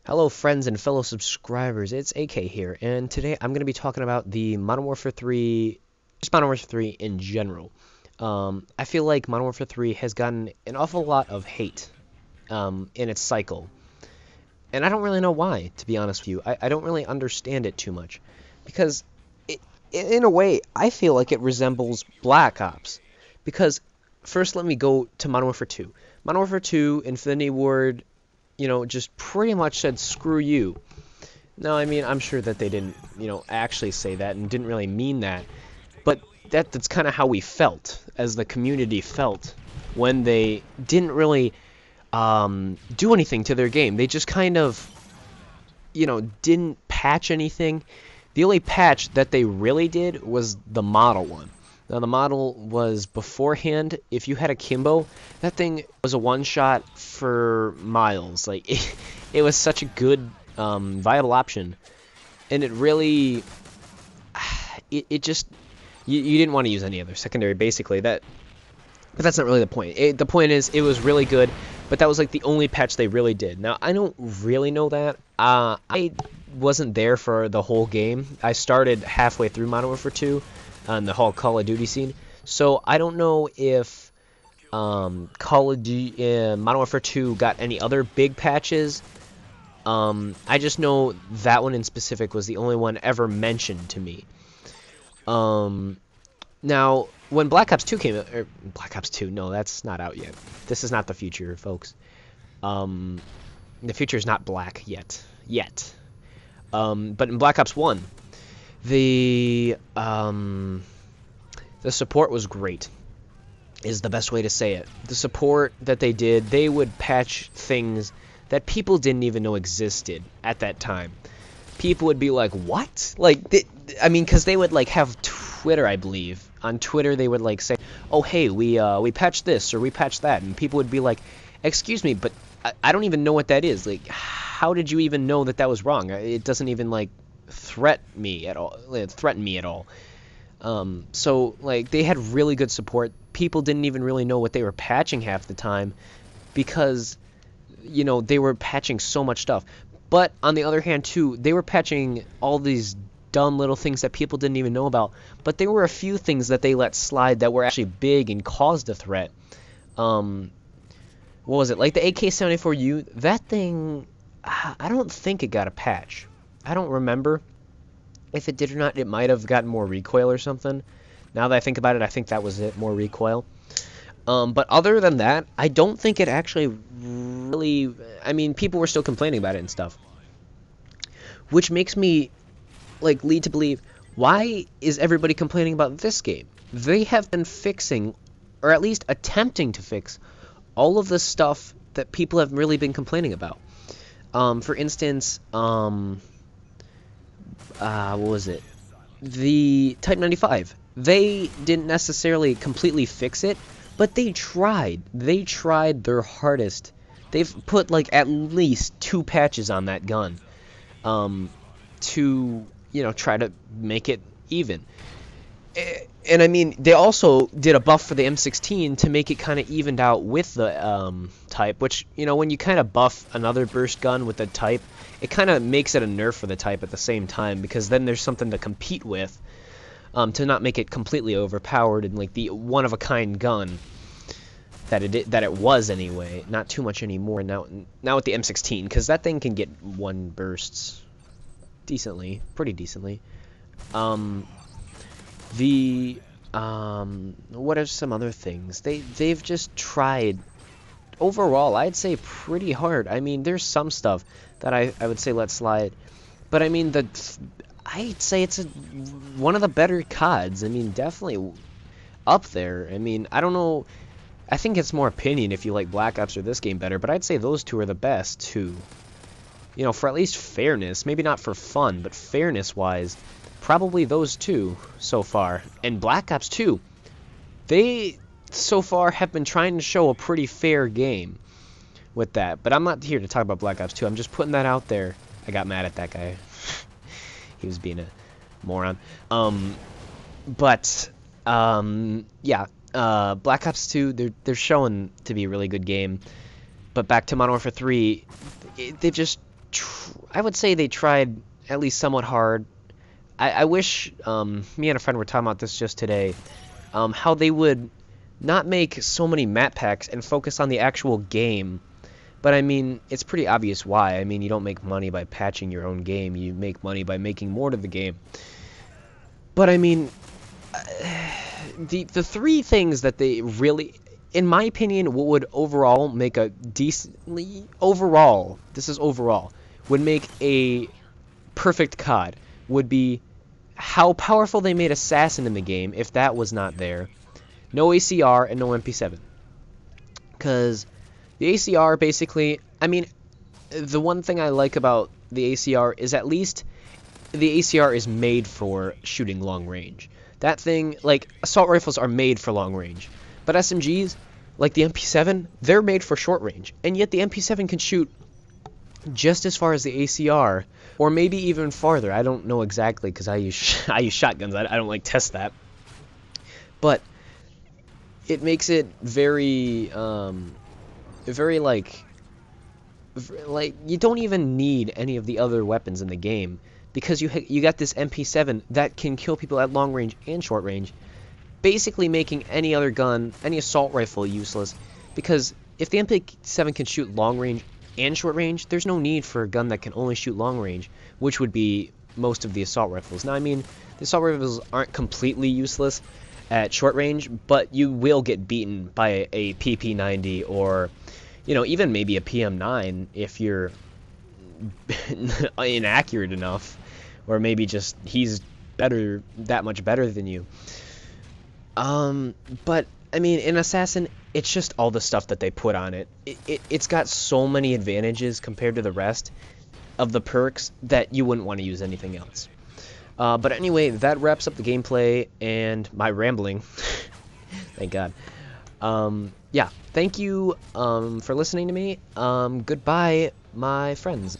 Hello friends and fellow subscribers, it's AK here, and today I'm going to be talking about the Modern Warfare 3, just Modern Warfare 3 in general. I feel like Modern Warfare 3 has gotten an awful lot of hate in its cycle, and I don't really know why, to be honest with you. I don't really understand it too much, because in a way, I feel like it resembles Black Ops, because first let me go to Modern Warfare 2. Modern Warfare 2, Infinity Ward, just pretty much said, screw you. No, I mean, I'm sure that they didn't, actually say that and didn't really mean that. But that's kind of how we felt, as the community felt, when they didn't really do anything to their game. They just kind of, didn't patch anything. The only patch that they really did was the model one. Now, the model was beforehand. If you had a Kimbo, that thing was a one-shot for miles. Like, it was such a good, viable option. And it really... It just... You didn't want to use any other secondary, basically. But that's not really the point. The point is, it was really good, but that was, like, the only patch they really did. Now, I don't really know that. I wasn't there for the whole game. I started halfway through Modern Warfare 2. On the whole Call of Duty scene, so I don't know if Modern Warfare 2 got any other big patches. I just know that one in specific was the only one ever mentioned to me. Now, when Black Ops 2 came out, Black Ops 2, no, that's not out yet. This is not the future, folks. The future is not black yet. But in Black Ops 1, the support was great, is the best way to say it. The support that they did, they would patch things that people didn't even know existed at that time. People would be like, what? Like, I mean, because they would, like, have Twitter, I believe. On Twitter, they would, like, say, oh, hey, we patched this, or we patched that. And people would be like, excuse me, but I don't even know what that is. Like, how did you even know that that was wrong? It doesn't even, like, threaten me at all. So, like, they had really good support. People didn't even really know what they were patching half the time because, they were patching so much stuff. But on the other hand, too, they were patching all these dumb little things that people didn't even know about. But there were a few things that they let slide that were actually big and caused a threat. What was it? Like the AK-74U, that thing, I don't think it got a patch. I don't remember if it did or not. It might have gotten more recoil or something. Now that I think about it, I think that was it, more recoil. But other than that, I don't think it actually really... I mean, people were still complaining about it and stuff. Which makes me, like, lead to believe, why is everybody complaining about this game? They have been fixing, or at least attempting to fix, all of the stuff that people have really been complaining about. For instance, what was it? The Type 95. They didn't necessarily completely fix it, but they tried. They tried their hardest. They've put, like, at least 2 patches on that gun to, try to make it even. And I mean, they also did a buff for the M16 to make it kind of evened out with the Type, which, when you kind of buff another burst gun with the Type, it kind of makes it a nerf for the Type at the same time, because then there's something to compete with, to not make it completely overpowered and, like, the one-of-a-kind gun that it was anyway. Not too much anymore now with the M16, because that thing can get 1 bursts decently, pretty decently. What are some other things? They've just tried, overall, I'd say pretty hard. I mean, there's some stuff that I would say let slide, but I mean, I'd say it's one of the better CODs. I mean, definitely up there. I mean, I don't know, I think it's more opinion if you like Black Ops or this game better, but I'd say those two are the best too. For at least fairness, maybe not for fun, but fairness-wise, probably those two so far. And Black Ops 2, they so far have been trying to show a pretty fair game with that. But I'm not here to talk about Black Ops 2. I'm just putting that out there. I got mad at that guy. He was being a moron. Yeah. Black Ops 2, they're showing to be a really good game. But back to Modern Warfare 3, they've just I would say they tried at least somewhat hard. I wish me and a friend were talking about this just today, how they would not make so many map packs and focus on the actual game. But I mean, it's pretty obvious why. I mean, you don't make money by patching your own game. You make money by making more to the game. But I mean, the three things that they really, in my opinion, what would overall make a decently overall, this is overall, would make a perfect COD would be how powerful they made Assassin in the game if that was not there. No ACR and no MP7. Because the ACR basically, I mean, the one thing I like about the ACR is at least the ACR is made for shooting long range. That thing, like, assault rifles are made for long range. But SMGs, like the MP7, they're made for short range. And yet the MP7 can shoot just as far as the ACR, or maybe even farther. I don't know exactly because I use shotguns. I don't like test that. But it makes it very, very like you don't even need any of the other weapons in the game because you got this MP7 that can kill people at long range and short range, basically making any other gun, any assault rifle useless. Because if the MP7 can shoot long range and short range, there's no need for a gun that can only shoot long range, which would be most of the assault rifles. Now, I mean, the assault rifles aren't completely useless at short range, but you will get beaten by a PP90 or, you know, even maybe a PM9 if you're inaccurate enough, or maybe just he's better, that much better than you. But I mean, in Assassin, it's just all the stuff that they put on it. It's got so many advantages compared to the rest of the perks that you wouldn't want to use anything else. But anyway, that wraps up the gameplay and my rambling. Thank God. Yeah, thank you for listening to me. Goodbye, my friends.